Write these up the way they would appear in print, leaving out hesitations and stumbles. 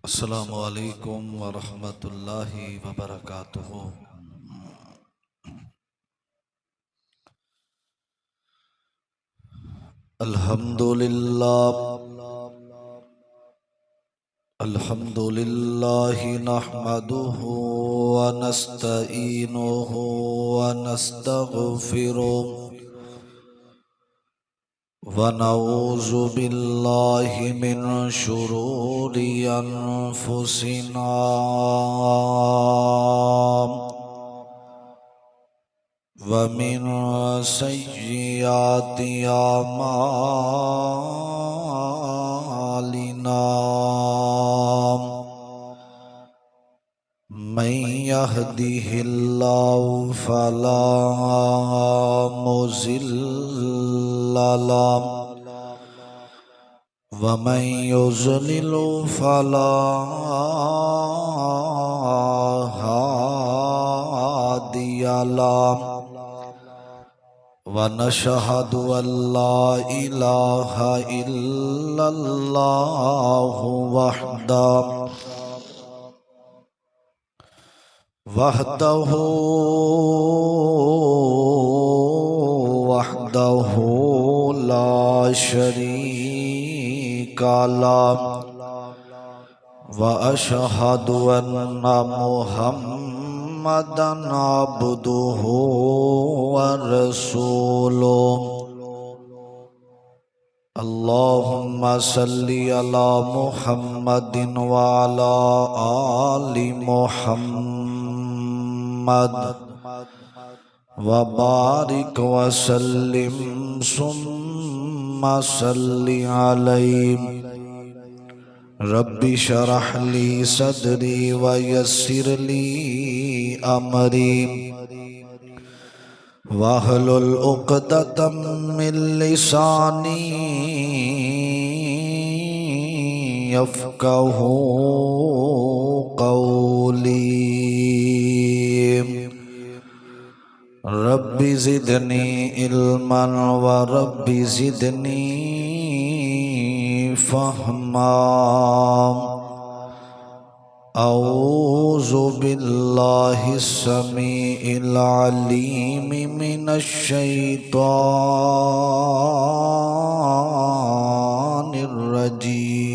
السلام علیکم ورحمۃ اللہ وبرکاتہ۔ الحمد للہ نحمده ونستعینه ونستغفره ونعوذ باللہ من شرور انفسنا ومن سیئات اعمالنا من يهده الله فلا مضل له ومن يضلل فلا هادي له ونشهد أن لا إله إلا الله وحده لا شريك له وأشهد أن محمدًا عبده ورسوله اللهم صل على محمد وعلى آل محمد وبارك وسلم ثم صل عليه رب اشرح لي صدري ويسر لي أمري واحلل عقدة من لساني يفقهوا قولي رب زدني علما ورب زدني فهما أعوذ بالله السميع العليم من الشيطان الرجيم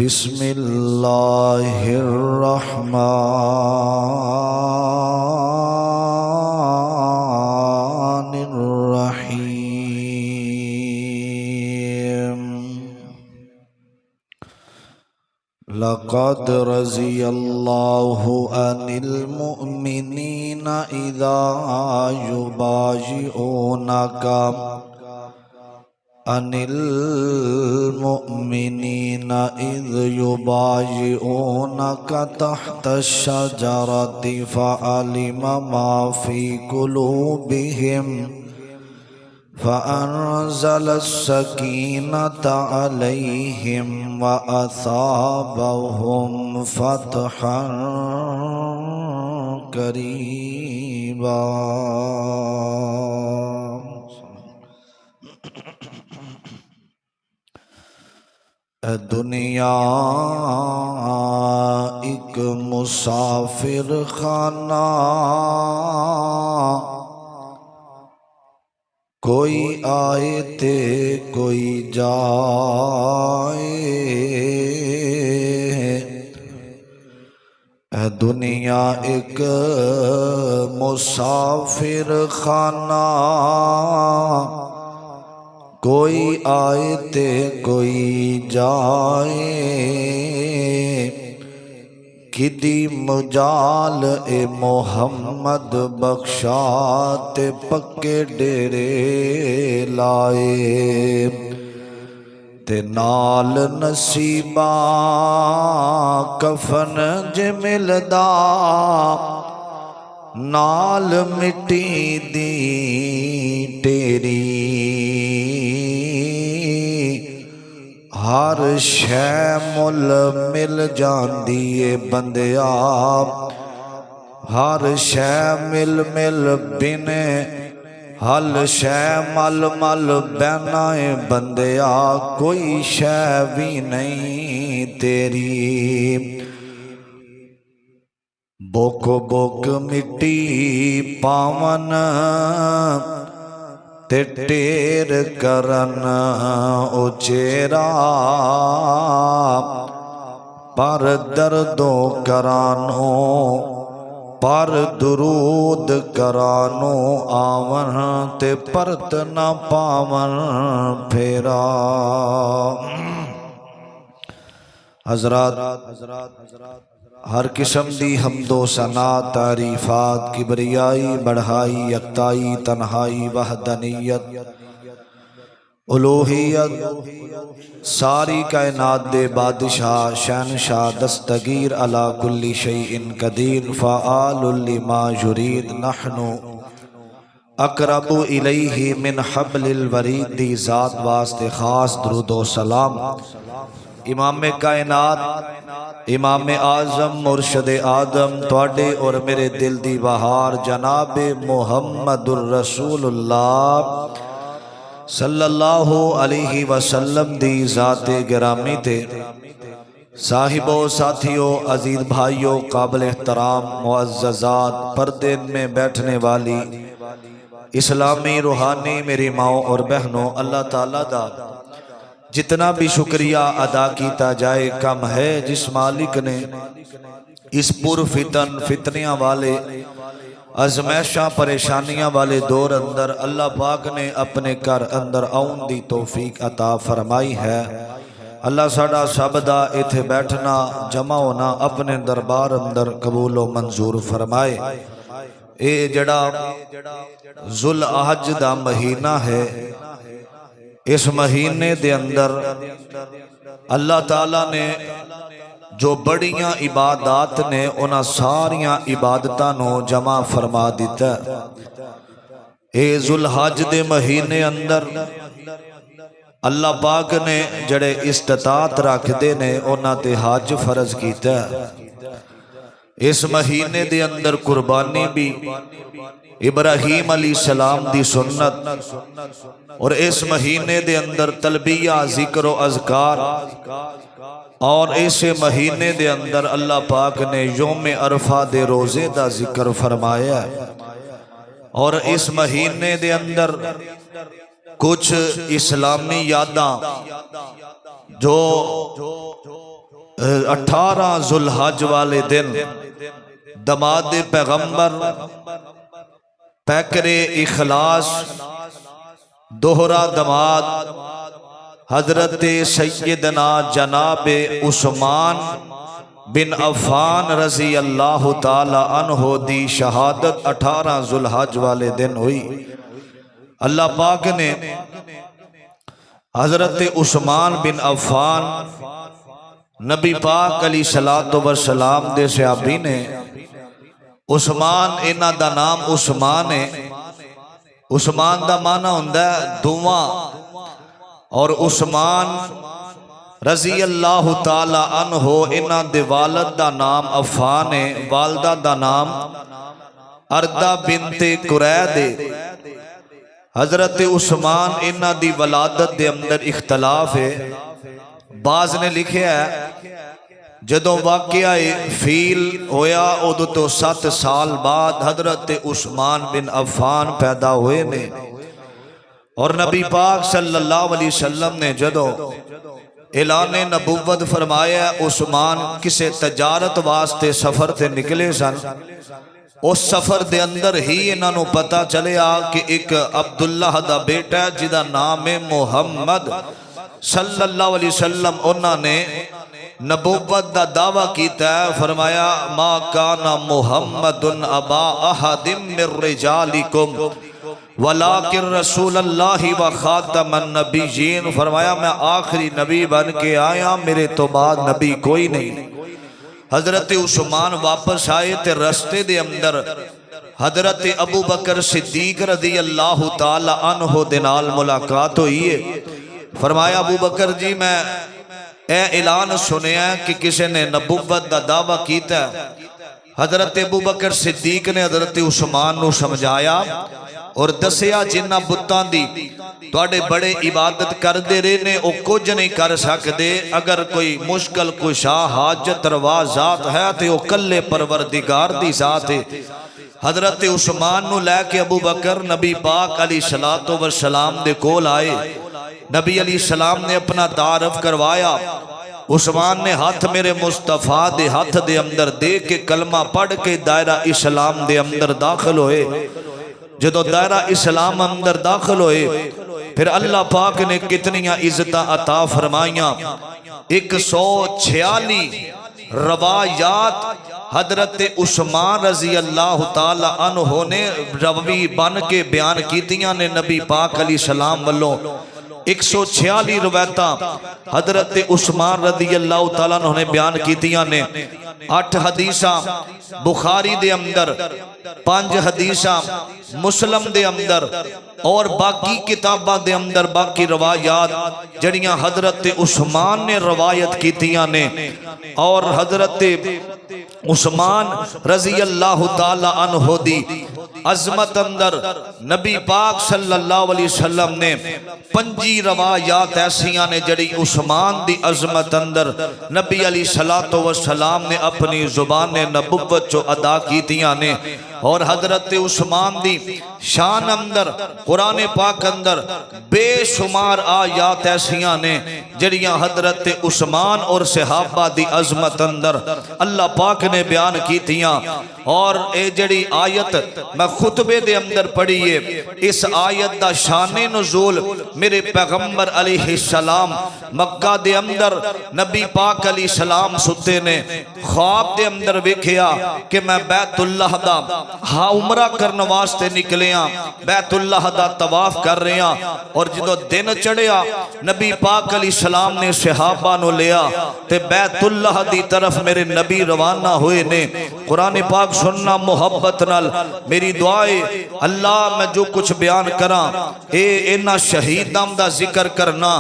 بسم الله الرحمن الرحيم لقد رضي الله عن المؤمنين إذا يبايعونك عن المؤمنين إذ يبايعونك تحت الشجرة فعلم ما في قلوبهم فأنزل السكينة عليهم وأثابهم فتحا قريبا دنیا ایک مسافر خانہ کوئی آئے تے کوئی جائے دنیا ایک مسافر خانہ کوئی آئے تے کوئی جائے کدی مجال اے محمد بخشا تے پکے ڈیرے لائے تے نال نصیبہ کفن جے ملدا نال مٹی دی تیری ہر شے مل مل جاندی اے بندیا ہر شے مل مل بن ہل شے مل مل بہنا ہے بندیا کوئی شے بھی نہیں تیری بوک بوک مٹی پاون تے ٹیر کرن اچیرا پر دردوں کرانو پر درود کرانو آون تے پرت نہ پاون پھیرا حضرات ہر قسم دی حمد و ثنا تعریفات کبریائی بڑھائی یکتائی تنہائی وحدانیت الوہیت ساری کائنات دے بادشاہ شہنشاہ دستگیر علی کل شیء قدیر فعال لما یرید نحن اقرب الیہ من حبل الورید دی ذات واسطے خاص درود و سلام امام کائنات امام اعظم مرشد آدم تواڈے اور میرے دل دی بہار جناب محمد الرسول اللہ صلی اللہ علیہ وسلم دی ذات گرامی تے صاحبو ساتھیو عزیز بھائیو قابل احترام معززات پردے میں بیٹھنے والی اسلامی روحانی میری ماؤں اور بہنوں اللہ تعالیٰ دا جتنا بھی شکریہ ادا کیتا جائے کم ہے جس مالک نے اس پر فتن فتنیاں والے ازمیشاں پریشانیاں والے دور اندر اللہ پاک نے اپنے گھر اندر آؤن دی توفیق عطا فرمائی ہے اللہ ساڈا سب دا ایتھے بیٹھنا جمع ہونا اپنے دربار اندر قبول و منظور فرمائے اے جڑا ذوالحج دا مہینہ ہے اس مہینے دے اندر اللہ تعالیٰ نے جو بڑیاں عبادات نے انہاں ساریاں عبادتاں نو جمع فرما دیتا ہے اے ذوالحج دے مہینے اندر اللہ پاک نے جڑے استطاعت رکھ دے نے انہاں تے حج فرض کیتا ہے اس مہینے دے اندر قربانی بھی ابراہیم علیہ السلام دی سنت اور اس مہینے دے اندر تلبیہ ذکر و اذکار اور اس مہینے دے اندر اللہ پاک نے یوم عرفہ دے روزے دا ذکر فرمایا ہے اور اس مہینے دے اندر کچھ اسلامی یاداں جو 18 ذوالحج والے دن دماد پیغمبر پیکر اخلاص دوہرا دماد حضرت سیدنا جناب عثمان بن عفان رضی اللہ تعالی عنہ دی شہادت 18 ذوالحج والے دن ہوئی اللہ پاک نے حضرت عثمان بن عفان نبی پاک علیہ السلام دے صحابی نے عثمان انہاں دا نام عثمان ہے عثمان دا معنی ہوندا ہے دعا اور عثمان رضی اللہ تعالی عنہ انہاں دے والد دا نام عفان ہے والدہ دا نام اردہ بنت قرید ہے حضرت عثمان انہاں دی ولادت دے اندر اختلاف ہے بعض نے لکھیا ہے جدوں واقعہ فیل ہویا ادو تو 7 سال بعد حضرت عثمان بن عفان پیدا ہوئے نے اور نبی پاک صلی اللہ علیہ وسلم نے جدوں اعلان نبوت فرمایا عثمان کسے تجارت واسطے سفر تے نکلے سن اس سفر دے اندر ہی انہاں نوں پتہ چلیا کہ ایک عبداللہ دا بیٹا ہے جدا نام محمد صلی اللہ علیہ وسلم انہاں نے نبوت دا دعویٰ کیتا ہے فرمایا ما کان محمد ابا احد من رجالکم ولیکن رسول اللہ و خاتم النبیین فرمایا میں آخری نبی بن کے آیا میرے تو بعد نبی کوئی نہیں حضرت عثمان واپس آئے تے رستے دے اندر حضرت ابو بکر صدیق رضی اللہ تعالی عنہ دنال ملاقات ہوئی ہے فرمایا ابو بکر جی میں اے اعلان سنیا کہ کسی نے نبوت دا دعویٰ کیتا ہے حضرت ابو بکر صدیق نے حضرت عثمان نو سمجھایا اور دسیا جنہ بتاں دی تواڈے بڑے عبادت کردے رہے نے او کچھ نہیں کر سکدے، اگر کوئی مشکل کشا حاجت روا ذات ہے تے او کلے پروردگار دی ذات ہے۔ حضرت عثمان نو لے کے ابو بکر نبی پاک علیہ السلام دے کول آئے، نبی علیہ السلام نے اپنا تعارف کروایا۔ عثمان نے ہاتھ میرے مصطفیٰ دے ہاتھ دے اندر دے کے کلمہ پڑھ کے دائرہ اسلام دے اندر داخل ہوئے۔ جدو دائرہ اسلام اندر داخل ہوئے پھر اللہ پاک نے کتنیاں عزتاں عطا فرمائیاں۔ 146 روایات حضرت عثمان رضی اللہ تعالی عنہ نے روی بن کے بیان کیتیاں نے نبی پاک علیہ السلام والوں۔ 146 روایتاں حضرت عثمان رضی اللہ تعالیٰ عنہ نے بیان کیتیاں نے۔ 8 حدیثاں بخاری دے اندر، 5 حدیثاں مسلم دے اندر، اور باقی کتاباں دے اندر باقی روایات جڑیاں حضرت عثمان نے روایت کیتیاں نے۔ اور حضرت عثمان رضی اللہ تعالی عنہ دی عظمت اندر نبی پاک صلی اللہ علیہ وسلم نے 5 روایات ایسیاں نے جڑی عثمان دی عظمت اندر نبی علیہ السلام نے اپنی زبان نبوت جو ادا کیتیاں نے۔ اور حضرت عثمان دی شان اندر قرآن پاک اندر بے شمار آیات ایسیاں نے جڑیاں حضرت عثمان اور صحابہ دی عظمت اندر اللہ پاک نے بیان کیتیاں۔ اور اے جڑی آیت میں خطبے دے اندر پڑھیے، اس آیت دا شان نزول میرے پیغمبر علیہ السلام مکہ دے اندر نبی پاک علیہ السلام ستے نے خواب دے اندر ویکھیا کہ میں بیت اللہ دا عمرہ کرنے واسطے نکلیاں، بیت اللہ دا طواف کر رہے ہیں۔ اور جدو دن چڑھیا نبی پاک علیہ السلام نے صحابہ نو لیا تے بیت اللہ دی طرف میرے نبی روانہ ہوئے نے۔ قرآن پاک سننا محبت نال، میری دعائے اللہ میں جو کچھ بیان کراں اے انہاں شہیداں دا ذکر کرنا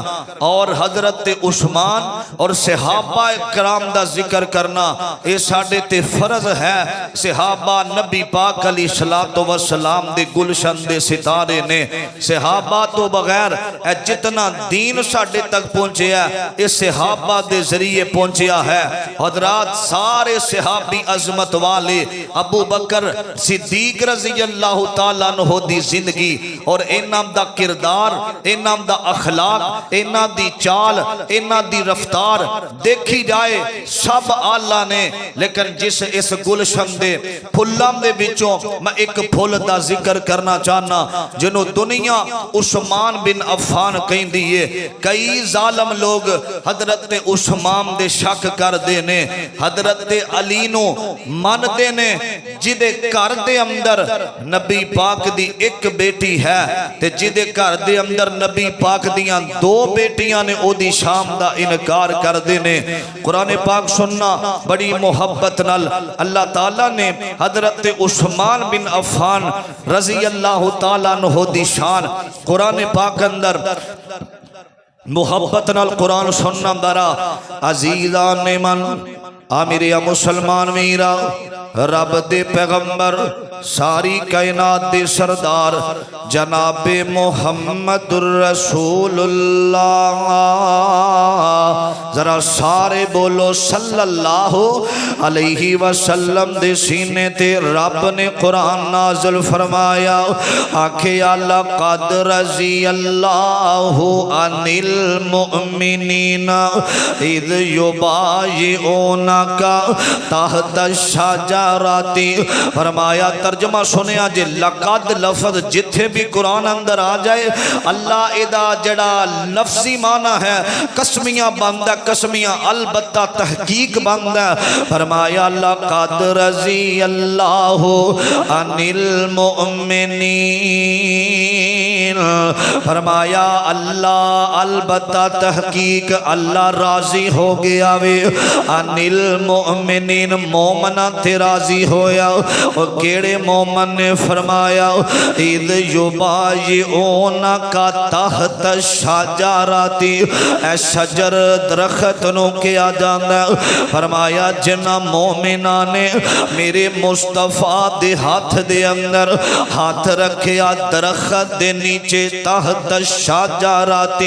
اور حضرت عثمان اور صحابہ کرام دا ذکر کرنا اے ساڈے تے فرض ہے۔ صحابہ نبی پاک علیہ السلام دے گلشن دے ستارے نے۔ صحابہ تو بغیر اے جتنا دین ساڈے تک پہنچے ہے اے صحابہ دے ذریعے پہنچیا ہے۔ حضرات سارے صحابی عظمت والے، ابو بکر صدیق رضی اللہ تعالیٰ عنہ دی زندگی اور انہاں دا کردار، انہاں دا اخلاق، انہاں دی چال، انہاں دی رفتار دیکھی جائے سب آلہ نے، لیکن جس اس گلشن دے پھلاں دے بچوں میں ایک پھول دا ذکر کرنا چاہنا جنہوں دنیا عثمان بن عفان کہیں دیئے۔ کئی ظالم لوگ حضرت عثمان دے شک کر دینے، حضرت علی نو من دینے جدے کر دے اندر نبی پاک دی ایک بیٹی ہے تے جدے کر دے اندر نبی پاک دیاں 2 بیٹیاں نے او دی شام دا انکار کر دینے۔ قرآن پاک سننا بڑی محبت نال اللہ تعالیٰ نے حضرت عثمان بن عفان رضی اللہ تعالیٰ عنہ دی شان قرآن پاک اندر محبت نال قرآن سننا درا عزیزان من آمیریا مسلمان میرا رب دے پیغمبر ساری کائنات دے سردار جناب محمد الرسول اللہ، ذرا سارے بولو صلی اللہ علیہ وسلم دے سینے تے رب نے قرآن نازل فرمایا، آکھے لقد رضی اللہ عن المؤمنین اذ یبایعونک تحت الشجرۃ۔ فرمایا ترجمہ سنیا جے لقد لفظ جتھے بھی قرآن اندر آ جائے اللہ ادا جڑا لفظی معنی ہے قسمیاں بندہ، قسمیاں البتہ تحقیق بندہ۔ فرمایا لقد رضی اللہ عن المؤمنین، فرمایا اللہ البتہ تحقیق اللہ راضی ہو گیا وے، عن المؤمنین مومنہ تے راضی ہویا۔ اور کیڑے مومن نے فرمایا اذ یبایعونک تحت الشجرۃ، اے شجر درخت درخت نو کیا جاندا فرمایا جنہ مومناں نے میرے مصطفیٰ دے ہاتھ دے اندر ہاتھ رکھیا درخت دے نیچے تحت الشجرات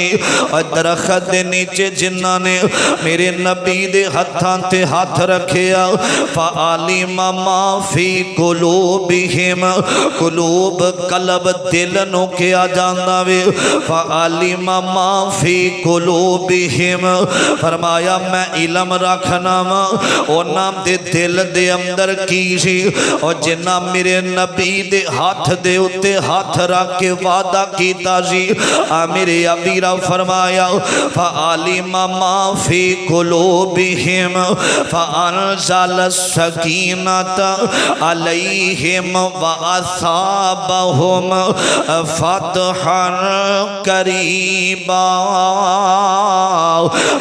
درخت دے نیچے جنہ نے میرے نبی دے ہاتھاں تے ہاتھ رکھیا فعلم ما فی قلوبہم قلوب قلب دل نو کیا جاندا وے فعلم ما فی قلوبہم فرمایا میں علم رکھنا وا انہاں دے دل دے اندر کی سی اور جنہ میرے نبی دے ہاتھ دے اتے ہاتھ رکھ کے وعدہ کیتا سی میرے ابیرا فرمایا فعلم ما فی قلوبہم فانزل السکینۃ علیہم واصابہم فتحا قریبا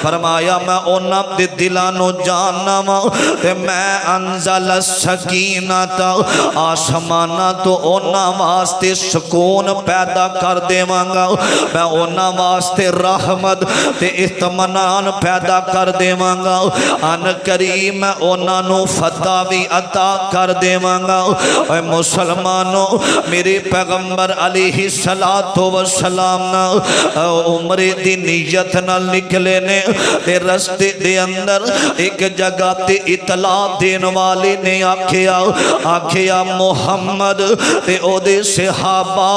فرمایا میں انہاں دے دلاں نو جاننا وا تے میں انزل السکینۃ آسماناں تو انہاں واسطے سکون پیدا کر دیواں گا میں انہاں واسطے رحمت تے اطمینان پیدا کر دیواں گا ان قریب میں انہاں نو فتح بھی عطا کر دیواں گا اے مسلمانوں میرے پیغمبر علیہ السلام نا عمرے دی نیت نال نکلے نے تے رستے دے اندر ایک جگہ تے اطلاع دین والے نے آکھیا محمد تے او دے صحابہ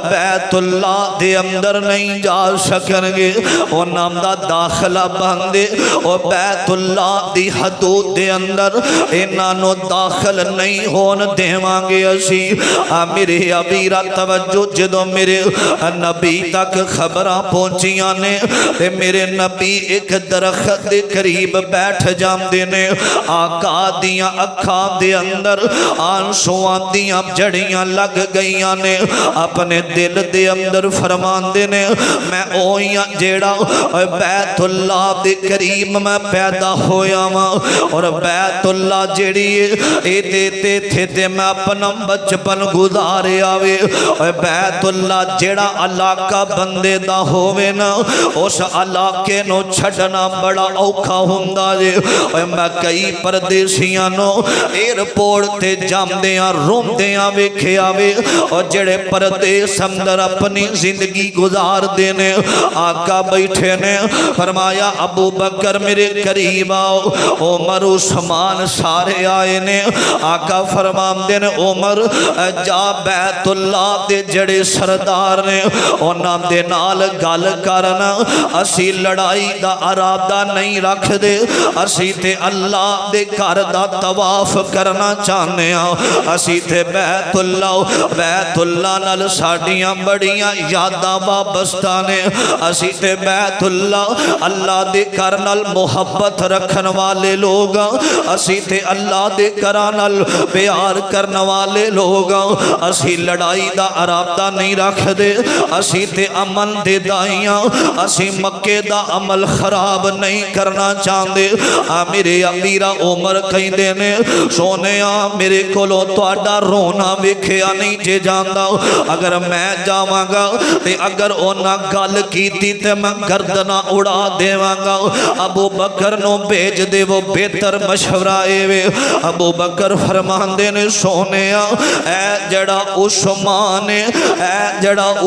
بیت اللہ دے اندر نہیں جا سکن گے او نام دا داخلہ بندے او بیت اللہ دی حدود دے اندر انہاں نو داخل نہیں ہون دیواں گے اسی میرے ابیرا توجہ جدوں میرے نبی تک خبراں پہنچیاں نے تے میرے نبی ایک درخت دے قریب بیٹھ جاندے نے آقا دیاں اکھاں دے اندر آنسواں دیاں جڑیاں لگ گئیاں نے اپنے دل دے اندر فرماندے نے میں اویاں جیڑا بیت اللہ دے قریب میں پیدا ہویا وا اور بیت اللہ جیڑی اے دیتے تھے تے میں اپنا بچپن گزاریا وے بیت اللہ جیڑا علاقہ بندے دا ہووے نا اس علاقے نو چھڑنا بڑا اوکھا ہوندا جے میں کئی پردیسیاں نو ایئرپورٹ تے جاندیاں روندیاں ویکھیا وے اور جڑے پردیس اندر اپنی زندگی گزار دینے آقا بیٹھے نے فرمایا ابو بکر میرے قریب آؤ عمر عثمان سارے آئے نے آقا فرمان دے نے عمر جا بیت اللہ دے جڑے سردار نے انہاں دے نال گل کرنا اسی لڑائی دا ارادہ نہیں رکھ دے اسی تے اللہ دے گھر دا طواف کرنا چاہنے ہاں اسی تے بیت اللہ نال ساڈیاں بڑیاں یاداں وابستہ نے اسی تے بیت اللہ دے گھر نال محبت رکھن والے لوگ اسی تے اللہ دے گھر نال پیار کرن والے لوگ اسی لڑائی دا ارادہ نہیں رکھ دے اسی تے امن دے دائیاں اسی مکے دا عمل خراب نہیں کرنا چاہندے میرے امیرہ عمر کہندے نے سونیا میرے کولوں تہاڈا رونا ویکھیا نہیں جے جاندا اگر میں جاواں گا تے اگر انہاں گل کیتی تے میں گردنا اڑا دیواں گا ابو بکر نو بھیج دے وہ بہتر مشورہ اے وے ابو بکر فرماندے نے سونیا اے جڑا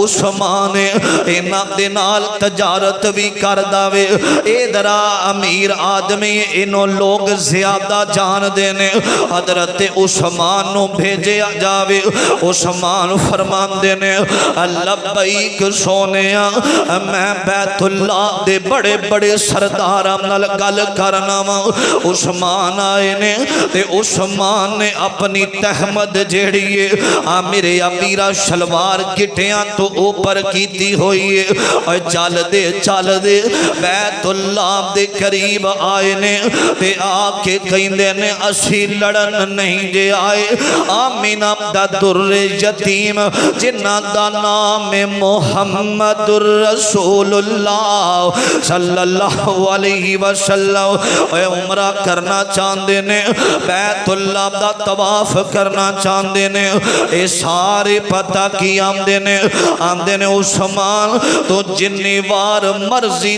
عثمان انہاں دے نال تجارت بھی کردا وے اے درا امیر آدمی انہوں لوگ زیادہ جان دینے حضرت عثمان نو بھیجیا جاوے عثمان فرمان دینے لبیک سونیا میں بیت اللہ دے بڑے بڑے سردارم نال گل کرنا وا عثمان آئے نے تے عثمان نے اپنی تحمد جیڑیے میرے امیرہ شلوار گٹیاں تو اوپر کیتی ہوئی ہے اور چل دے بیت اللہ دے قریب آئے نے تے آکے کہندے نے اسی لڑن نہیں جے آئے آمینہ دا در یتیم جنہ دا نام محمد رسول اللہ صلی اللہ علیہ وسلم اے عمرہ کرنا چاندے نے بیت اللہ دا طواف کرنا چاندے نے اے سارے پتہ کی آمدے نے عثمان تو جنی وار مرضی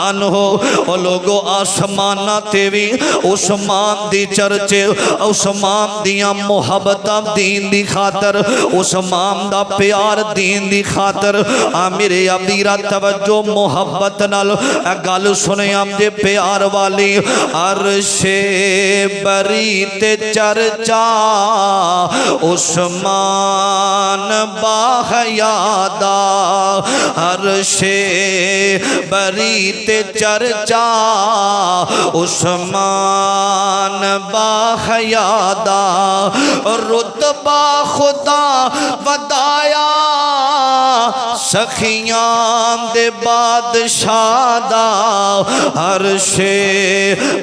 عنہ او لوگو آسمانہ تے بھی عثمان دی چرچے عثمان دیاں محبتاں دین دی خاطر عثمان دا پیار دین دی خاطر میرے ابیرہ توجہ محبت نال گل سنے ہم دے پیار والی عرش بری تے چرچا عثمان باحیادا عرش بری تے چرچا عثمان باحیادا رتبہ خدا ودایا سخیان دے بادشاہ دا عرش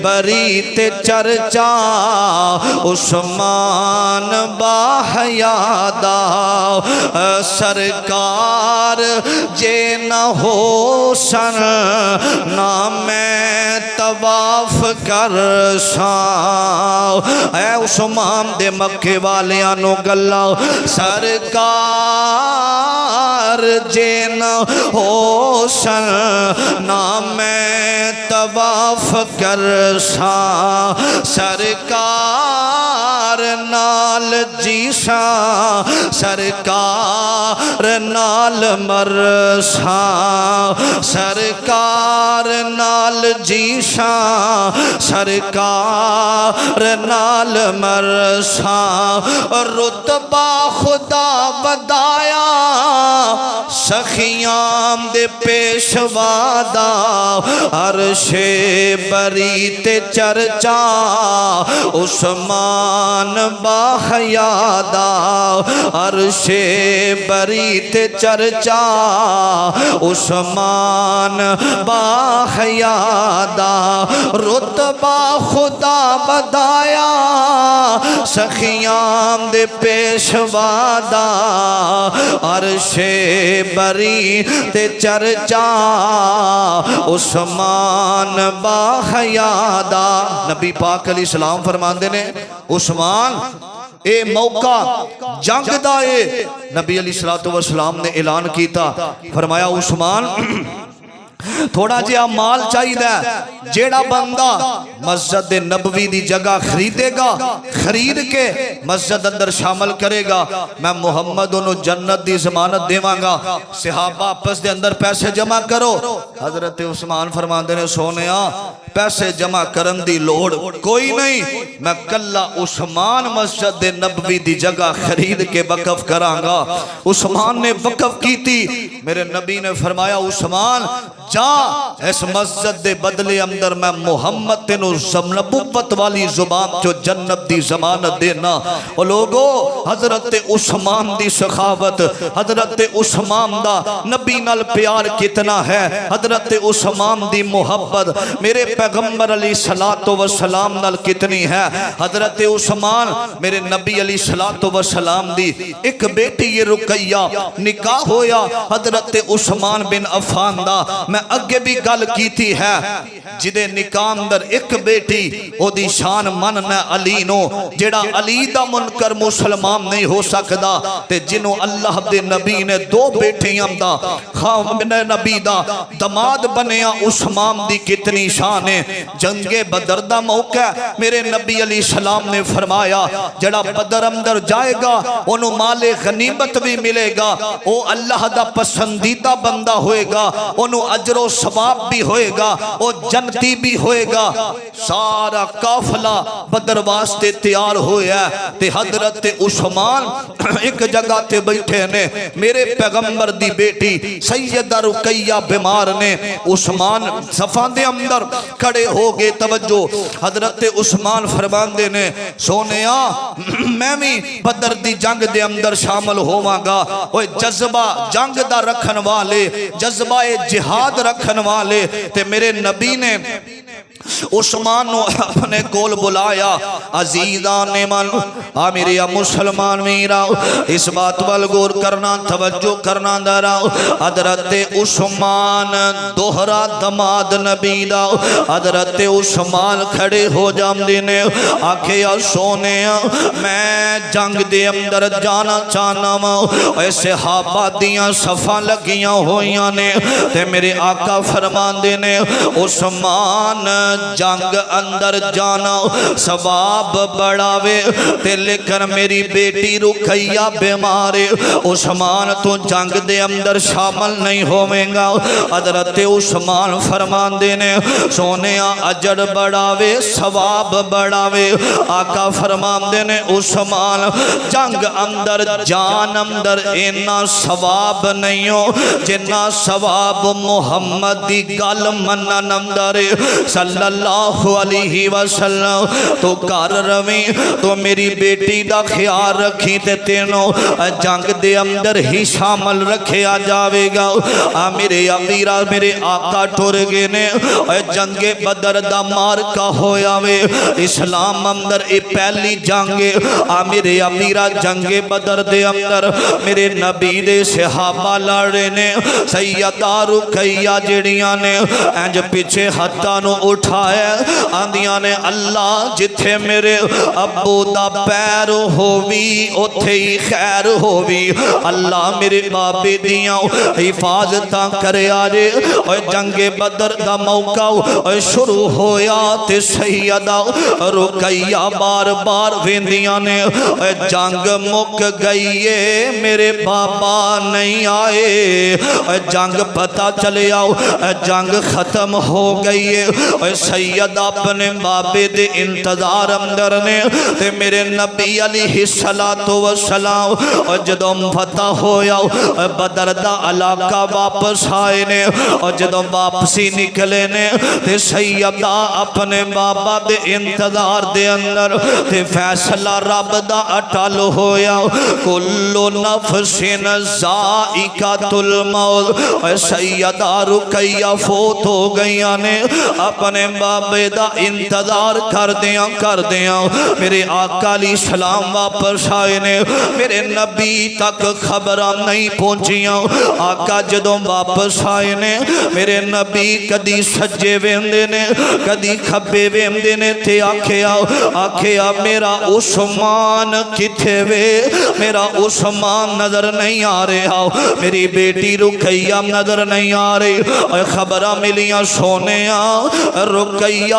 بری تے چرچا عثمان باحیادا سرکار جے نہ ہو سن نہ میں طواف کر ساں اے عثمان دے مکے والیاں نو گلا سرکار جے نہ ہو سن نہ میں طواف کر ساں سرکار نال جیساں سرکار نال مرساں سرکار نال جیساں سرکار نال مرساں رتبہ خدا بدایا سخیام دے پیشوا دا عرش بری تے چرچا عثمان باحیادا عرش بری تے چرچا عثمان باحیادا رتبہ خدا بدایا سخیام دے پیشوا دا عرش بری تے چرچا عثمان باحیادا نبی پاک علیہ السلام فرماندے نے عثمان اے موقع جنگ دا اے نبی علیہ السلام نے اعلان کیتا فرمایا عثمان تھوڑا جہا مال چاہیے جیڑا بندہ مسجد نبوی دی جگہ خریدے گا خرید کے مسجد اندر شامل کرے گا میں محمد انہوں جنت دی ضمانت دیواں گا صحابہ آپس دے اندر پیسے جمع کرو حضرت عثمان فرماندے نے سونیا پیسے جمع کرن دی لوڑ کوئی نہیں میں کلا عثمان مسجد نبوی دی جگہ خرید کے وقف کراں گا عثمان نے وقف کی تھی میرے نبی نے فرمایا عثمان جا اس مسجد دے بدلے اندر میں محمد تینو نبوت والی زبان جو جنت دی ضمانت دینا اور لوگو حضرت عثمان دی سخاوت حضرت عثمان دا نبی نال پیار کتنا ہے حضرت عثمان دی محبت میرے پیغمبر علیہ السلام نال کتنی ہے حضرت عثمان میرے نبی علیہ السلام دی ایک بیٹی یہ رقیہ نکاح ہویا حضرت عثمان بن عفان دا میں اگے بھی گل کیتی ہے جدے نکاح اندر ایک بیٹی او دی شان مننا علی نو جیڑا علی دا منکر مسلمان نہیں ہو سکدا تے جنوں اللہ دے نبی نے دو بیٹیاں دا خامن نبی دا دماد بنیا عثمان دی کتنی شان ہے جنگ بدر دا موقع میرے نبی علیہ السلام نے فرمایا جڑا بدر اندر جائے گا انہوں مال غنیمت بھی ملے گا او اللہ دا پسندیدہ بندہ ہوئے گا انہوں اجر و ثواب بھی ہوئے گا او جنتی بھی ہوئے گا سارا قافلہ بدر واسطے تیار ہویا ہے تے حضرت عثمان ایک جگہ تے بیٹھے نے میرے پیغمبر دی بیٹی سیدہ رقیہ بیمار نے عثمان صفان دے اندر کھڑے ہو گئے توجہ حضرت عثمان فرماندے نے سونیا میں بھی بدر دی جنگ دے اندر شامل ہوواں گا اوہ جذبہ جنگ دا رکھن والے جذبہ جہاد رکھن والے تے میرے نبی نے عثمان نو اپنے کول بلایا عزیزان من میرے مسلمان میرا اس بات وال غور کرنا توجہ کرنا درا حضرت عثمان دوہرا دماد نبی دا حضرت عثمان کھڑے ہو جاندے نے آکھے یا سونے میں جنگ دے اندر جانا چاہنا وا اے صحابہ دیاں صفاں لگیاں ہویاں نے تے میرے آقا فرماندے نے عثمان جنگ اندر جانا ثواب بڑھاوے تے لیکن میری بیٹی رقیہ بیمارے عثمان تو جنگ دے اندر شامل نہیں ہوئیں گا حضرت عثمان فرمان دینے سونیا اجر بڑھاوے ثواب بڑھاوے آقا فرمان دینے عثمان جنگ اندر جان اندر اینا ثواب نہیں ہو جنہ ثواب محمد دی گل منن اندر صلی اللہ علیہ وسلم تو کر رویں تو میری بیٹی دا خیال رکھی تے تینوں جنگ دے اندر ہی شامل رکھے آ جاوے گا میرے امیرہ میرے آقا ٹور گے نے جنگ بدر دا مارکا ہویا وے اسلام اندر اے پہلی جنگے میرے امیرہ جنگ بدر دے اندر میرے نبی دے صحابہ لڑے نے سیدہ رقیہ جڑیاں نے انج پیچھے ہتھاں نو اٹھایا آندیاں نے اللہ جتھے میرے ابو دا پیر ہووی اتھے ہی خیر ہووی اللہ میرے بابے دیاں حفاظتاں کرے آجے جنگ بدر دا موقع شروع ہویا تے سیدہ رقیہ بار بار ویندیاں نے جنگ مک گئیے میرے بابا نہیں آئے جنگ پتہ چلے آؤ جنگ ختم ہو گئی سیدہ اپنے بابے دے انتظار اندر نے تے میرے نبی علیہ السلام جدوں فتح ہویا بدر دا علاقہ واپس آئے نے جدوں واپسی نکلے نے تے سیدہ اپنے بابا دے انتظار دے اندر تے فیصلہ رب دا اٹل ہویا کل نفس ذائقۃ الموت سیدہ رقیہ فوت ہو گئیاں نے اپنے بابے دا انتظار کر دیاں میرے آقا علیہ السلام واپس آئے نے میرے نبی تک خبراں نہیں پہنچیاں آقا جدوں واپس آئے نے میرے نبی کدی سجے ویندے نے کدی کھبے ویندے نے تے آکھیا میرا عثمان کتھے وے میرا عثمان نظر نہیں آ رہا میری بیٹی رقیہ نظر نہیں آ رہی خبراں ملیاں سونیاں رقیہ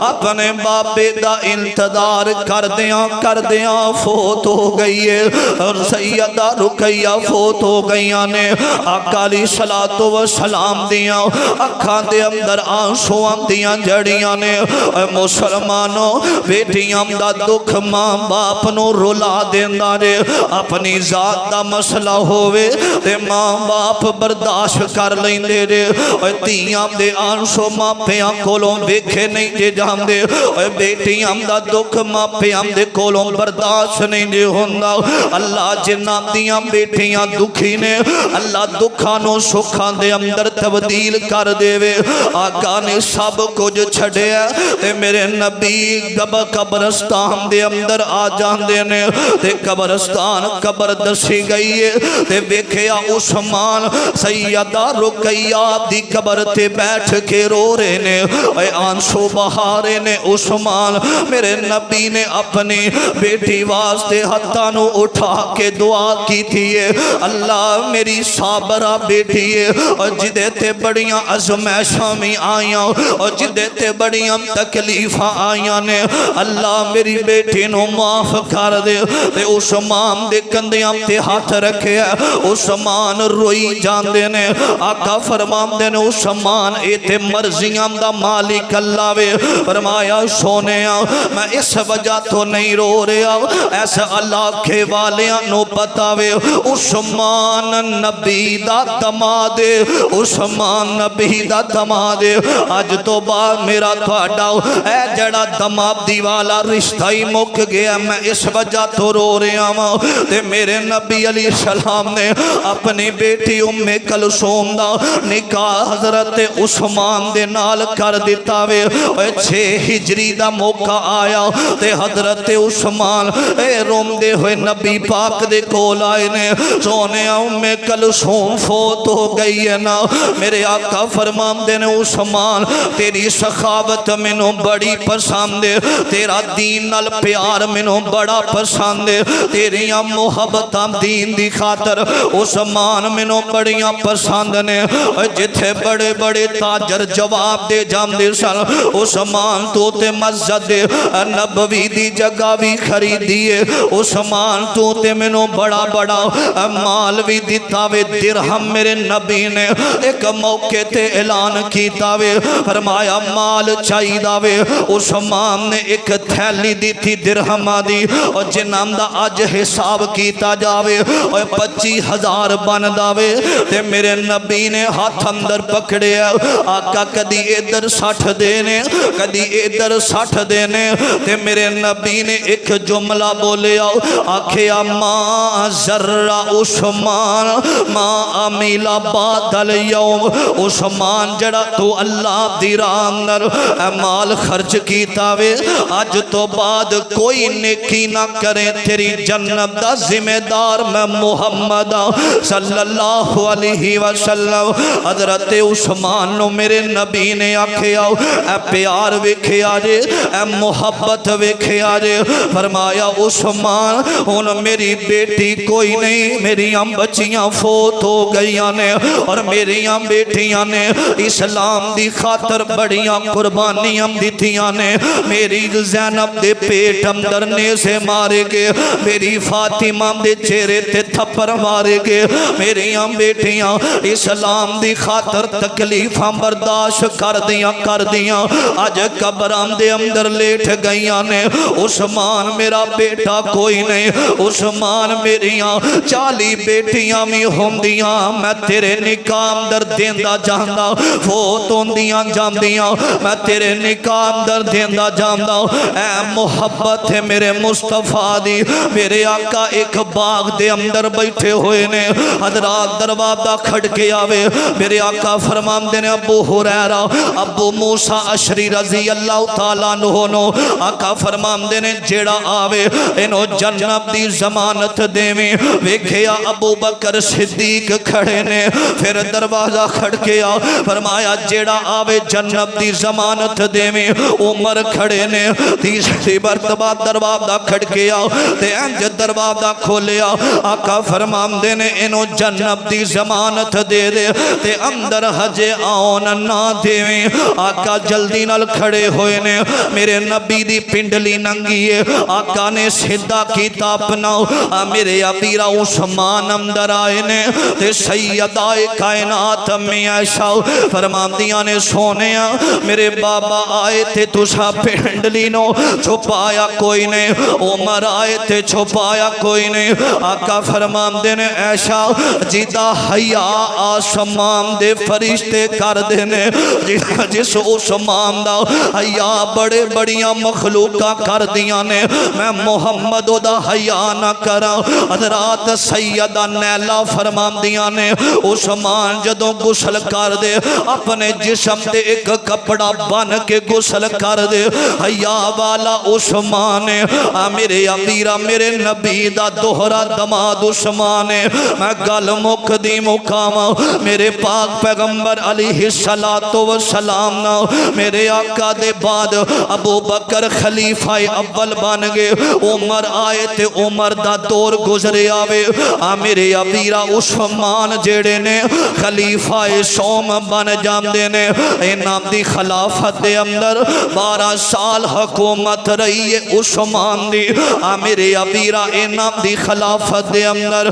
اپنے بابے دا انتظار کر دیاں فوت ہو گئی ہے اور سیدہ رقیہ فوت ہو گئیاں نے آقا علیہ السلام دیاں اکھاں دے اندر آنسواں دیاں جڑیاں نے مسلمانوں بیٹیاں دا دکھ ماں باپ نو رلا دیندا نے اپنی ذات دا مسئلہ ہووے تے ماں باپ برداشت کر لیندے نے تیاں دے آنسو ماں پیاں کولوں ویکھے نہیں جے جاندے بیٹیاں دا دکھ ماں پیاں دے کولوں برداشت نہیں جے ہوندا اللہ جنہاں دیاں بیٹیاں دکھی نے اللہ دکھاں نو سکھاں دے اندر تبدیل کر دے وے آقا نے سب کچھ چھڑیا تے میرے نبی قبرستان دے اندر آ جاندے نے تے قبرستان قبر دسی گئی ہے تے ویکھیا عثمان سیدہ رقیہ دی قبر تے بیٹھ کے رو رہے نے اے آنسو بہارے نے عثمان میرے نبی نے اپنی بیٹی واسطے ہتھاں نو اٹھا کے دعا کی تھی اللہ میری صابرہ بیٹی ہے اور جدے تے بڑیاں ازمائشاں میں آیاں اور جدے تے بڑیاں تکلیفاں آیاں نے اللہ میری بیٹی نو معاف کر دے تے عثمان دے کندیاں تے ہاتھ رکھے عثمان روئی جاندے نے آقا فرمان دے نے عثمان اے تے مرضیاں دا مالک اللہ وے فرمایا سونیاں میں اس وجہ تو نہیں رو رہا ایسا اللہ کے والیاں نو پتا وے عثمان نبی دا دمادے عثمان نبی دا دمادے آج تو بعد میرا تھوڑا اے جڑا دمادی والا رشتہ ہی مک گیا میں اس وجہ تو رو رہا ہوں تے میرے نبی علیہ السلام نے اپنی بیٹی ام کلثوم دا نکاح حضرت عثمان دے نال کر دی دیتا وے 6 ہجری دا موقع آیا تے حضرت عثمان روم دے ہوئے نبی پاک دے کول آئے نے سونے ام کلثوم فوت ہو گئی ہے نا میرے آقا فرمان دے نے عثمان تیری سخاوت منوں بڑی پسند ہے تیرا دین نال پیار منوں بڑا پسند ہے تیریاں محبتاں دین دی خاطر عثمان منوں بڑیاں پسند نے جتھے بڑے بڑے تاجر جواب دے جاندے سن عثمان تو تے مسجد نبوی دی جگہ بھی خریدیے عثمان تو تے منوں بڑا بڑا مال بھی دیتا وے درہم میرے نبی نے ایک موقع تے اعلان کیتا وے فرمایا مال چاہی دا وے عثمان نے ایک تھیلی دی تھی درہمہ دی اور جنام دا آج حساب کیتا جاوے اور 25,000 بن داوے تے میرے نبی نے ہاتھ اندر پکڑے آقا کدی ادھر 60 دینے کدی ادھر 60 دینے تے میرے نبی نے ایک جملہ بولے آکھے ما ذرہ عثمان ما عمیلہ بعد الیوم عثمان جڑا تو اللہ دی راہ اندر مال خرچ کیتا وے آج تو بعد کوئی نیکی نہ کرے تیری جنت دا ذمہ دار میں محمد صلی اللہ علیہ وسلم حضرت عثمان نو میرے نبی نے آکھیا اے پیار ویکھے آجے اے محبت ویکھے آجے فرمایا عثمان ہن میری بیٹی کوئی نہیں میریاں بچیاں فوت ہو گئیاں نے اور میریاں بیٹیاں نے اسلام دی خاطر بڑیاں قربانیاں دیتیاں نے میری زینب دے پیٹ اندر نے سے مارے گے میری فاطمہ دے چہرے تے تھپڑ مارے گے میریاں بیٹیاں اسلام دی خاطر تکلیفاں برداشت کر دیاں آج قبران دے اندر لیٹ گئیاں نے عثمان میرا بیٹا کوئی نہیں عثمان میریاں 40 بیٹیاں بھی ہوندیاں میں تیرے نکاح اندر دیندہ جاندہ فوت ہوندیاں جاندیاں میں تیرے نکاح اندر دیندہ جاندہ اے محبت ہے میرے مصطفیٰ دی میرے آقا ایک باغ دے اندر بیٹھے ہوئے نے حضرات دروازہ کھڑکے آوے میرے آقا فرمان دینے ابو ہریرہ ابو موسیٰ اشری رضی اللہ تعالیٰ عنہ آقا فرمان دینے جیڑا آوے انہوں جنت دی ضمانت دیویں ویکھیا ابو بکر صدیق کھڑے نے پھر دروازہ کھڑکے آ فرمایا جیڑا آوے جنت دی ضمانت دیویں عمر کھڑے نے تیسری مرتبہ دروازہ کھڑکے آ تے انج دروازہ کھولیا آقا فرمان دینے انہوں جنت دی ضمانت دے دے تے اندر حجے آؤن نہ دیویں آقا جلدی نال کھڑے ہوئے نے میرے نبی دی پنڈلی ننگیے آقا نے صدا کیتا اپنا میرے ابیرہ عثمان اندر آئے نے تے سیدہ کائنات میں عائشہ فرمان دیا نے سونیا میرے بابا آئے تھے تسا پنڈلی نو چھپایا کوئی نہیں عمر آئے تھے چھپایا کوئی نہیں آقا فرمان دینے عائشہ جیدہ حیا آسمان دے فرشتے کر دینے جس عثمان دا حیا بڑے بڑیاں مخلوقہ کر دیا نے میں محمد دا حیا نہ کرا حضرات سیدہ نیلہ فرمان دیا نے عثمان جدوں غسل کر دے اپنے جسم تے ایک کپڑا بن کے غسل کر دے حیا والا عثمان میرے امیرہ میرے نبی دا دوہرا دماد عثمان میں گل مک دی مقامہ میرے پاک پیغمبر علیہ السلام نا میرے آقا دے بعد ابو بکر خلیفہ اول بن گئے عمر آئے تے عمر دا دور گزرے آوے میرے ابیرہ عثمان جیڑے نے خلیفہ سوم بن جاندے نے انام دی خلافت دے اندر 12 سال حکومت رہی ہے عثمان دی میرے ابیرہ انام دی خلافت دے اندر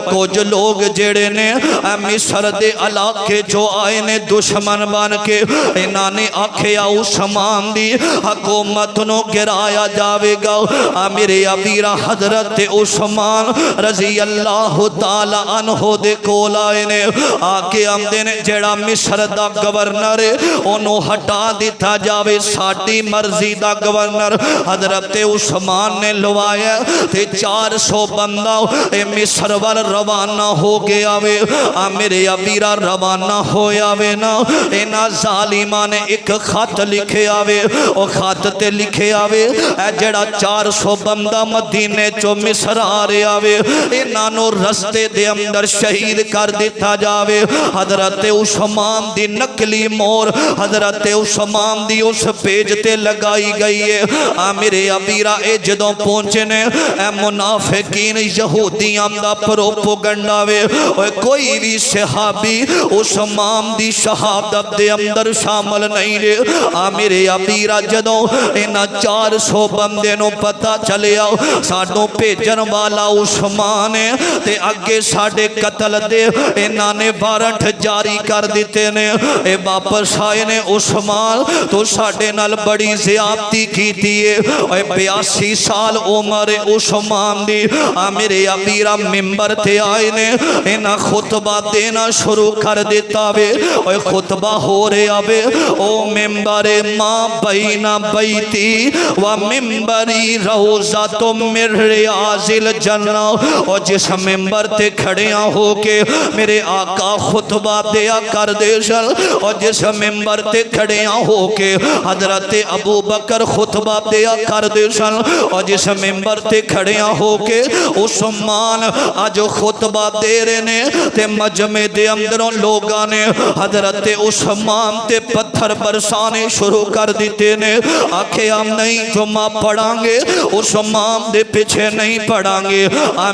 کچھ لوگ جیڑے نے مصر دے علاقے جو آئے نے دشمن بن کے انہاں نے آکھیا عثمان دی حکومت نو گرایا جاوے گا میرے ابیرہ حضرت عثمان رضی اللہ تعالی عنہ دے کول آئے نے آکے آمدے نے جیڑا مصر دا گورنر انہوں ہٹا دیتا جاوے ساڑی مرضی دا گورنر حضرت عثمان نے لوایا تے 400 بندہ مصر وال روانہ ہو گیا وے میرے ابیرہ روانہ ہویا وے نا اینا ظالمان نے ایک خط لکھے آوے او خط تے لکھے آوے اے جڑا 400 بندہ مدینے چو مصر آ رہے آوے انہاں نو رستے دے اندر شہید کر دیتا جاوے حضرت عثمان دی نقلی مور حضرت عثمان دی اس پیج تے لگائی گئی ہے میرے ابیرا اے جدوں پہنچے نے اے منافقین یہودیاں دا پروپوگنڈا وے کوئی بھی صحابی عثمان دی شہادت دے اندر شامل نہیں رہے میرے ابیرا جدوں انہاں 400 بندے نو پتہ چلے آؤ ساڈوں بھیجن والا عثمان ہے تے اگے ساڈے قتل دے انہاں نے وارنٹ جاری کر دیتے نے اے واپس آئے نے عثمان تو ساڈے نال بڑی زیادتی کیتی ہے اے 82 سال عمر عثمان دی میرے ابیرا ممبر تے آئے نے انہاں خطبہ دینا شروع کر دیتا وے اے خطبہ ہو رہے آوے او ممبر ماں بینا بیتی و ممبری روزہ من ریاض الجنہ اور جس ممبر تے کھڑیاں ہو کے میرے آقا خطبہ دیا کر دے شل اور جس ممبر تے کھڑیاں ہو کے حضرت ابو بکر خطبہ دیا کر دے شل اور جس ممبر تے کھڑیاں ہو کے عثمان آج خطبہ دے رہے نے تے مجمع دے اندروں لوگاں نے حضرت عثمان تے پتھر برسانے شروع کر دیتے نے آکھے ہم نہیں جمعہ پڑھاں گے عثمان دے پیچھے نہیں پڑھاں گے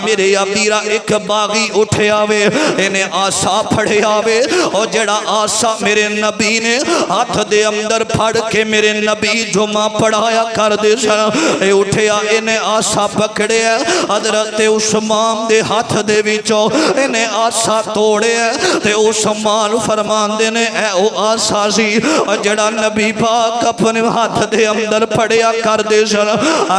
میرے ابیرا ایک باغی اٹھے آوے انہیں آسا پھڑے آوے اور جڑا آسا میرے نبی نے ہاتھ دے اندر پھڑ کے میرے نبی جمعہ پڑھایا کر دے اے اٹھے انہیں آسا پکڑے حضرت عثمان دے ہاتھ دے وچوں انہیں آسا توڑے تے عثمان فرمان دے نے اے او آسا سی جڑا نبی پاک اپنے ہاتھ دے اندر پڑھیا کر دے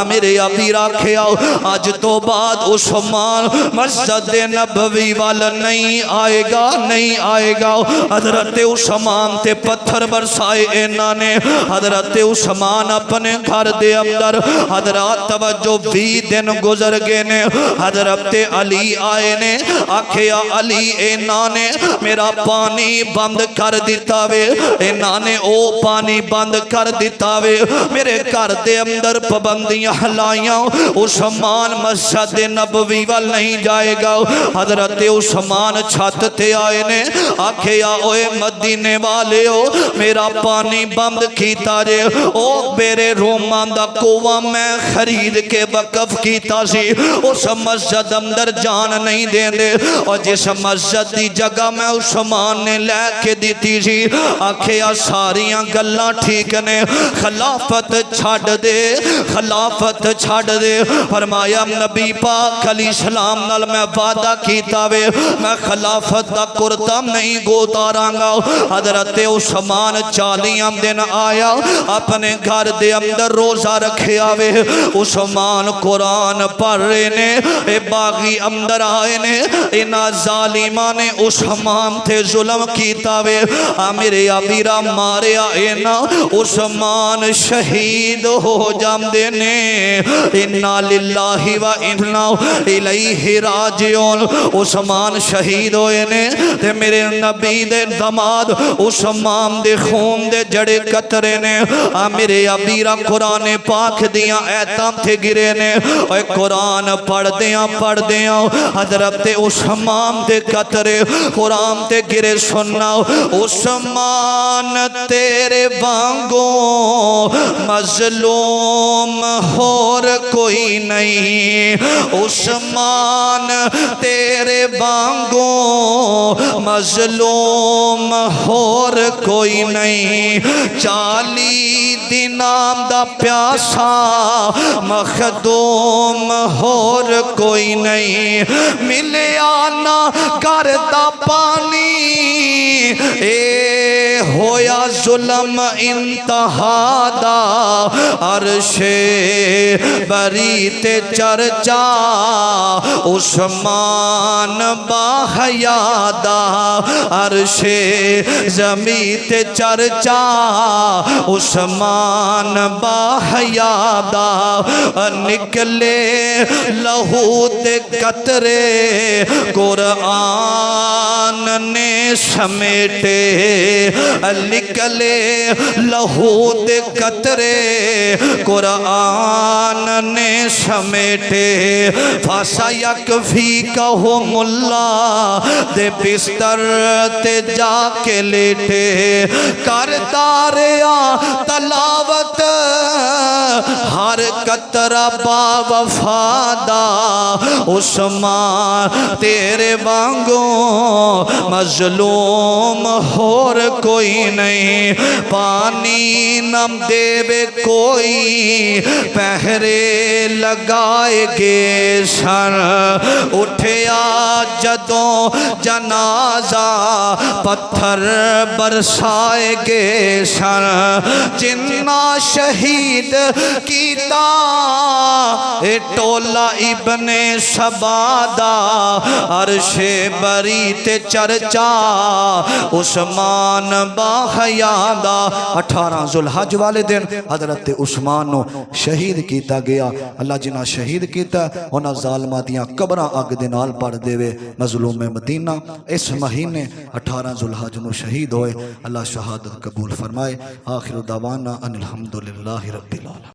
میرے ابیرا کھیاؤ آج تو بعد عثمان مسجد نبوی والا نہیں آئے گا نہیں آئے گا حضرت عثمان تے پتھر برسائے انہاں نے حضرت عثمان اپنے گھر دے اندر حضرات توجہ 20 دن گزر گئے نے حضرت علی آئے نے آکھیا علی انہاں نے میرا پانی بند کر دیتا وے انہاں نے او پانی بند کر دیتا وے میرے گھر دے اندر پابندیاں لائیاں عثمان مسجد نبوی وال نہیں جائے گا حضرت عثمان چھت تے آئے نے آکھیا اوے مدینے والے ہو میرا پانی بند کیتا جے او میرے رومان دا کوواں میں خرید کے وقف کیتا سی اس مسجد اندر جان نہیں دیں دے اور جس مسجد دی جگہ میں عثمان نے لے کے دیتی سی آکھیا ساریاں گلاں ٹھیک نے خلافت چھاڑ دے خلافت چھاڑ دے فرمایا نبی پاک علیہ السلام نال میں وعدہ کیتا وے میں خلافت دا کرتا نہیں گوتاراں گا حضرت عثمان 40 دن آیا اپنے گھر دے اندر روزہ رکھے آوے عثمان قرآن پڑھ رہے نے اے باغی اندر آئے نے انہاں ظالماں نے عثمان تے ظلم کیتا وے میرے ابیرا ماریا انہاں عثمان شہید ہو جاندے نے انا للہ و انا الیہ راجعون عثمان شہید ہوئے نے تے میرے نبی دے دماد عثمان دے خون دے جڑے قطرے نے میرے ابیرا قرآن پاک دیاں ایتاں تھے گرے نے اے قرآن پڑھ دیاں حضرت عثمان دے قطرے قرآن تے گرے سننا عثمان تیرے وانگوں مظلوم اور کوئی نہیں عثمان تیرے وانگوں مظلوم اور کوئی نہیں 40 دنام دا پیاسا مخدوم اور کوئی نہیں ملے آنا کرتا پانی اے ہویا ظلم انتہا دا عرش بری تے چرچا عثمان باحیا دا عرش زمین تے چرچا عثمان باحیا دا نکلے لہو تے قطرے قرآن نے سمیٹے نکلے لہو تے قطرے قرآن نے سمیٹے فاسا یکفیکہم اللہ دے بستر تے جا کے لیٹے کرتا ریا تلاوت ہر قطرہ با وفادا عثمان تیرے وانگوں مظلوم اور کوئی نہیں پانی نم دے بے کوئی پہرے لگائے گے سر اٹھیا جدوں جنازہ پتھر برسائے گے سر جنہ شہید کیتا اے ٹولا ابن سبادہ عرش بری تے چرچا عثمان باحیا دا 18 ذوالحج والے دن حضرت عثمان نو شہید کیتا گیا اللہ جنہ شہید کیتا انہاں ظالماں دیاں قبراں اگ دے نال بھر دیوے مظلوم مدینہ اس مہینے 18 ذوالحج نو شہید ہوئے اللہ شہادت قبول فرمائے آخر دعوانا ان الحمدللہ رب العالمین